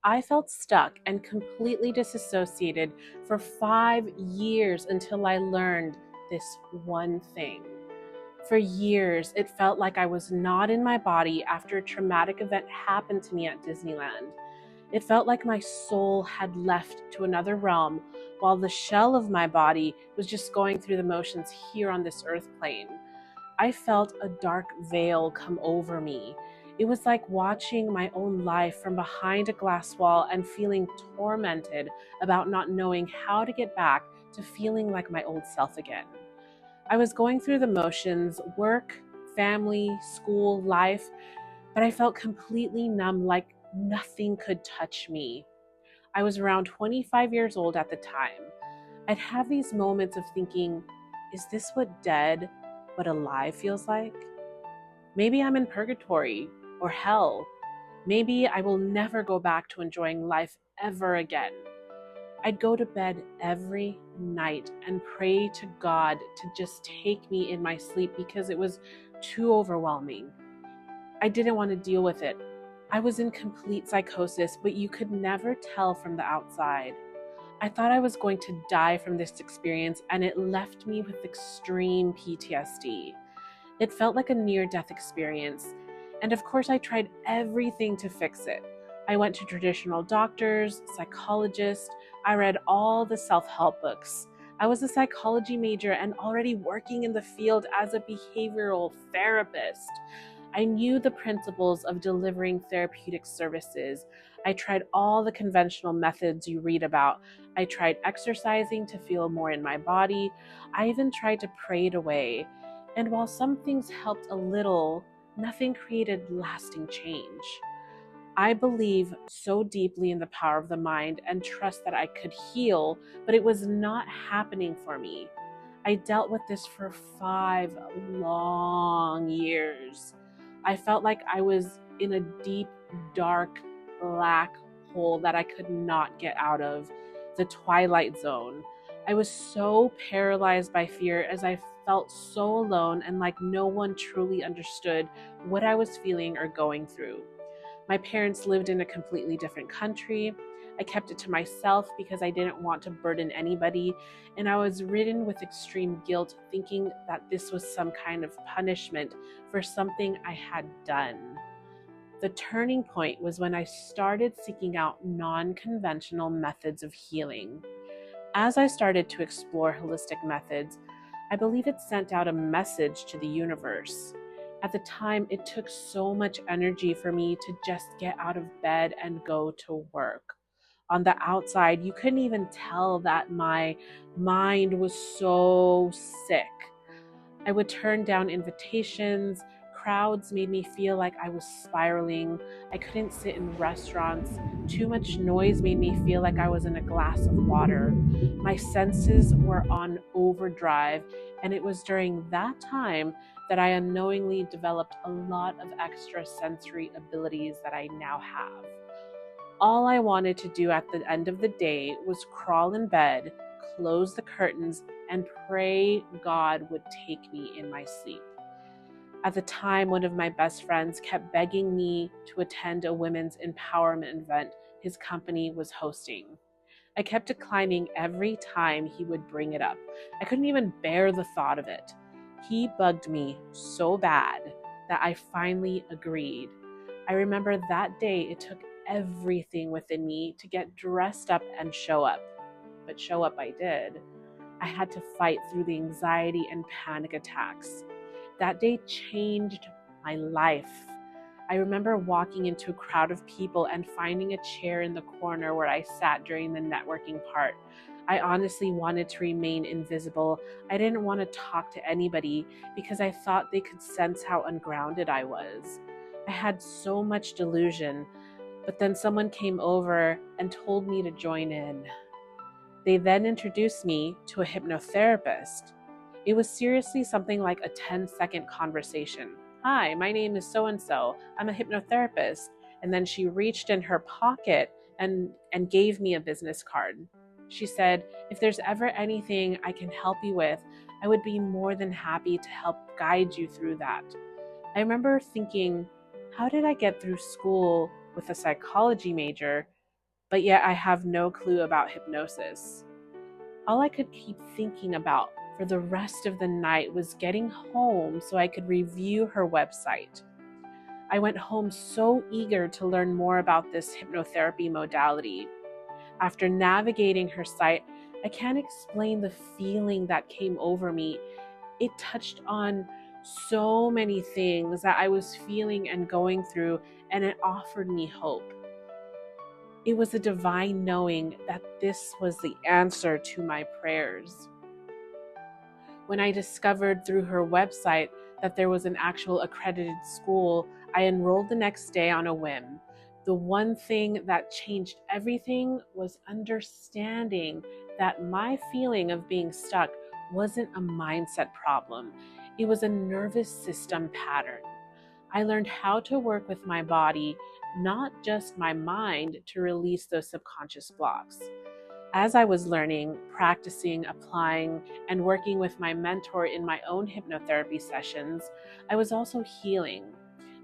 I felt stuck and completely disassociated for 5 years until I learned this one thing. For years, it felt like I was not in my body after a traumatic event happened to me at Disneyland. It felt like my soul had left to another realm while the shell of my body was just going through the motions here on this earth plane. I felt a dark veil come over me. It was like watching my own life from behind a glass wall and feeling tormented about not knowing how to get back to feeling like my old self again. I was going through the motions, work, family, school, life, but I felt completely numb, like nothing could touch me. I was around 25 years old at the time. I'd have these moments of thinking, is this what dead but alive feels like? Maybe I'm in purgatory or hell. Maybe I will never go back to enjoying life ever again. I'd go to bed every night and pray to God to just take me in my sleep because it was too overwhelming. I didn't want to deal with it. I was in complete psychosis, but you could never tell from the outside. I thought I was going to die from this experience, and it left me with extreme PTSD. It felt like a near-death experience, and of course I tried everything to fix it. I went to traditional doctors, psychologists, I read all the self-help books. I was a psychology major and already working in the field as a behavioral therapist. I knew the principles of delivering therapeutic services. I tried all the conventional methods you read about. I tried exercising to feel more in my body. I even tried to pray it away. And while some things helped a little, nothing created lasting change. I believe so deeply in the power of the mind and trust that I could heal, but it was not happening for me. I dealt with this for 5 long years. I felt like I was in a deep, dark, black hole that I could not get out of, the twilight zone. I was so paralyzed by fear as I felt so alone and like no one truly understood what I was feeling or going through. My parents lived in a completely different country. I kept it to myself because I didn't want to burden anybody, and I was ridden with extreme guilt, thinking that this was some kind of punishment for something I had done. The turning point was when I started seeking out non-conventional methods of healing. As I started to explore holistic methods, I believe it sent out a message to the universe. At the time, it took so much energy for me to just get out of bed and go to work. On the outside, you couldn't even tell that my mind was so sick. I would turn down invitations. Crowds made me feel like I was spiraling. I couldn't sit in restaurants. Too much noise made me feel like I was in a glass of water. My senses were on overdrive, and it was during that time that I unknowingly developed a lot of extra sensory abilities that I now have. All I wanted to do at the end of the day was crawl in bed, close the curtains, and pray God would take me in my sleep. At the time, one of my best friends kept begging me to attend a women's empowerment event his company was hosting. I kept declining every time he would bring it up. I couldn't even bear the thought of it. He bugged me so bad that I finally agreed. I remember that day it took everything within me to get dressed up and show up. But show up I did. I had to fight through the anxiety and panic attacks. That day changed my life. I remember walking into a crowd of people and finding a chair in the corner where I sat during the networking part. I honestly wanted to remain invisible. I didn't want to talk to anybody because I thought they could sense how ungrounded I was. I had so much delusion, but then someone came over and told me to join in. They then introduced me to a hypnotherapist. It was seriously something like a 10-second conversation. Hi, my name is so-and-so. I'm a hypnotherapist. And then she reached in her pocket and gave me a business card. She said, if there's ever anything I can help you with, I would be more than happy to help guide you through that. I remember thinking, how did I get through school with a psychology major but yet I have no clue about hypnosis. All I could keep thinking about for the rest of the night was getting home so I could review her website. I went home so eager to learn more about this hypnotherapy modality. After navigating her site, I can't explain the feeling that came over me. It touched on so many things that I was feeling and going through, and it offered me hope. It was a divine knowing that this was the answer to my prayers. When I discovered through her website that there was an actual accredited school, I enrolled the next day on a whim. The one thing that changed everything was understanding that my feeling of being stuck wasn't a mindset problem. It was a nervous system pattern. I learned how to work with my body, not just my mind, to release those subconscious blocks. As I was learning, practicing, applying, and working with my mentor in my own hypnotherapy sessions, I was also healing.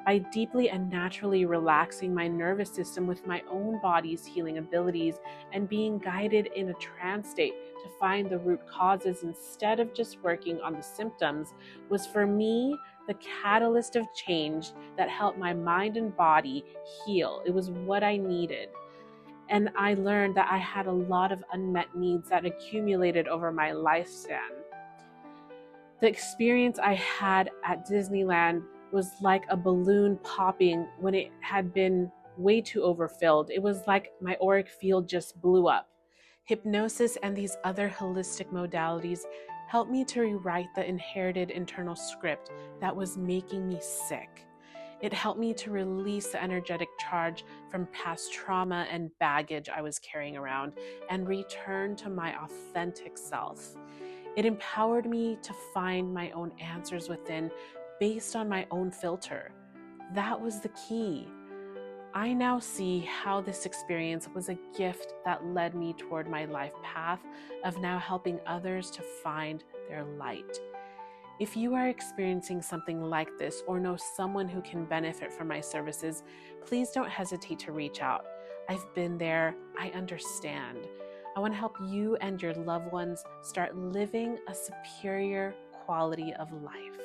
By deeply and naturally relaxing my nervous system with my own body's healing abilities and being guided in a trance state to find the root causes instead of just working on the symptoms, was for me the catalyst of change that helped my mind and body heal. It was what I needed. And I learned that I had a lot of unmet needs that accumulated over my lifespan. The experience I had at Disneyland was like a balloon popping when it had been way too overfilled. It was like my auric field just blew up. Hypnosis and these other holistic modalities helped me to rewrite the inherited internal script that was making me sick. It helped me to release the energetic charge from past trauma and baggage I was carrying around and return to my authentic self. It empowered me to find my own answers within based on my own filter. That was the key. I now see how this experience was a gift that led me toward my life path of now helping others to find their light. If you are experiencing something like this or know someone who can benefit from my services, please don't hesitate to reach out. I've been there. I understand. I want to help you and your loved ones start living a superior quality of life.